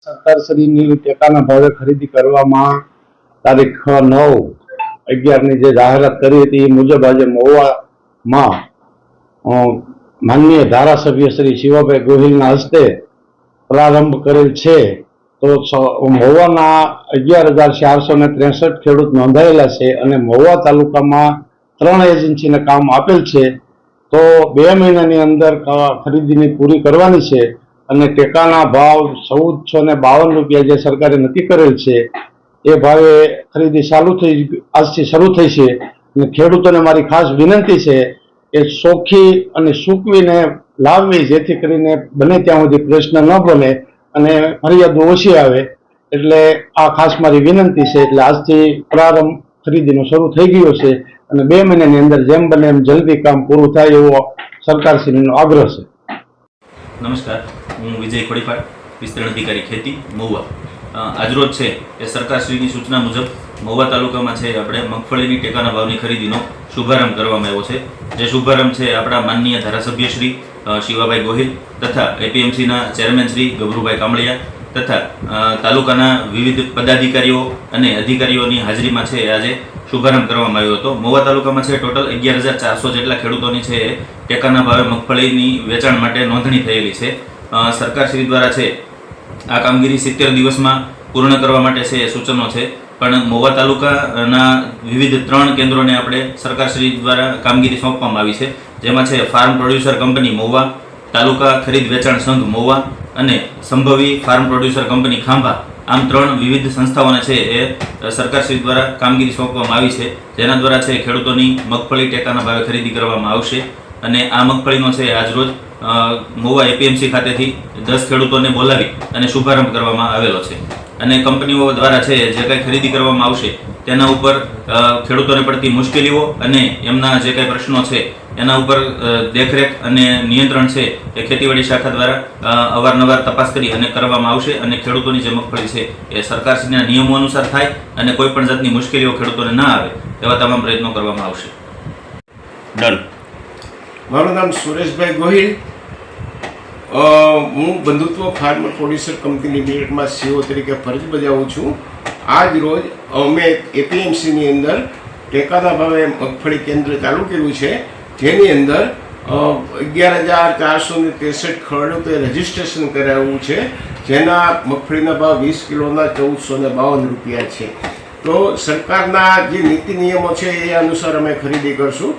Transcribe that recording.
સરકારશ્રીની ટેકાના ભાવે ખરીદી કરવામાં તારીખ 9/11ની જે જાહેરાત કરી હતી એ મુજબ આજે મહુવામાં માનનીય ધારાસભ્ય શ્રી શિવાભાઈ ગોહિલના હસ્તે પ્રારંભ કરેલ છે। તો મહુવાના 11,463 ખેડૂત નોંધાયેલા છે અને મહુવા તાલુકામાં 3 એજન્સીને કામ આપેલ છે। તો 2 મહિનાની અંદર ખરીદીની પૂરી કરવાની છે અને ટેકાના ભાવ 1452 રૂપિયા જે સરકારે નક્કી કરેલ છે એ ભાવે ખરીદી આજથી શરૂ થઈ છે। અને ખેડૂતોને મારી ખાસ વિનંતી છે કે ચોખ્ખી અને સૂકવીને લાવવી, જેથી કરીને બને ત્યાં સુધી પ્રશ્ન ન બને અને ફરિયાદો ઓછી આવે। એટલે આ ખાસ મારી વિનંતી છે। એટલે આજથી પ્રારંભ ખરીદીનો શરૂ થઈ ગયો છે અને 2 મહિનાની અંદર જેમ બને એમ જલ્દી કામ પૂરું થાય એવો સરકારશ્રીનો આગ્રહ છે। નમસ્કાર, હું વિજય ખોડીપાડ, વિસ્તરણ અધિકારી ખેતી મહુવા। આજરોજ છે એ સરકારશ્રીની સૂચના મુજબ મહુવા તાલુકામાં છે આપણે મગફળીની ટેકાના ભાવની ખરીદીનો શુભારંભ કરવામાં આવ્યો છે। જે શુભારંભ છે આપણા માનનીય ધારાસભ્ય શ્રી શિવાભાઈ ગોહિલ તથા એપીએમસીના ચેરમેન શ્રી ગભરુભાઈ કામળિયા તથા તાલુકાના વિવિધ પદાધિકારીઓ અને અધિકારીઓની હાજરીમાં છે આજે શુભારંભ કરવામાં આવ્યો હતો। મહુવા તાલુકામાં છે ટોટલ 11,400 જેટલા ખેડૂતોની છે ટેકાના ભાવે મગફળીની વેચાણ માટે નોંધણી થયેલી છે। સરકારશ્રી દ્વારા છે આ કામગીરી 70 દિવસમાં પૂર્ણ કરવા માટે છે સૂચનો છે। પણ મહુવા તાલુકાના વિવિધ 3 કેન્દ્રોને આપણે સરકારશ્રી દ્વારા કામગીરી સોંપવામાં આવી છે। જેમાં છે ફાર્મ પ્રોડ્યુસર કંપની મહુવા, તાલુકા ખરીદ વેચાણ સંઘ મહુવા અને સંભવી ફાર્મ પ્રોડ્યુસર કંપની ખાંભા, આમ 3 વિવિધ સંસ્થાઓને છે એ સરકારશ્રી દ્વારા કામગીરી સોંપવામાં આવી છે। જેના દ્વારા છે ખેડૂતોની મગફળી ટેકાના ભાવે ખરીદી કરવામાં આવશે અને આ મગફળીનો છે આજરોજ મહુવા એપીએમસી ખાતેથી 10 ખેડૂતોને બોલાવી અને શુભારંભ કરવામાં આવેલો છે। અને કંપનીઓ દ્વારા છે જે કંઈ ખરીદી કરવામાં આવશે તેના ઉપર ખેડૂતોને પડતી મુશ્કેલીઓ અને એમના જે કંઈ પ્રશ્નો છે એના ઉપર દેખરેખ અને નિયંત્રણ છે એ ખેતીવાડી શાખા દ્વારા અવારનવાર તપાસ કરી અને કરવામાં આવશે અને ખેડૂતોની જે મગફળી છે એ સરકારશ્રીના નિયમો અનુસાર થાય અને કોઈ પણ જાતની મુશ્કેલીઓ ખેડૂતોને ના આવે એવા તમામ પ્રયત્નો કરવામાં આવશે। ડન। મારું નામ સુરેશભાઈ ગોહિલ, હું બંધુત્વ ફાર્મર પ્રોડ્યુસર કંપની લિમિટેડમાં સીઓ તરીકે ફરજ બજાવું છું। આજ રોજ અમે એપીએમસીની અંદર ટેકાના ભાવે મગફળી કેન્દ્ર ચાલુ કર્યું છે, જેની અંદર 11,463 ખેડૂતોએ રજીસ્ટ્રેશન કરાવ્યું છે, જેના મગફળીના ભાવ 20 કિલોના 1,452 રૂપિયા છે। તો સરકારના જે નીતિ નિયમો છે એ અનુસાર અમે ખરીદી કરશું।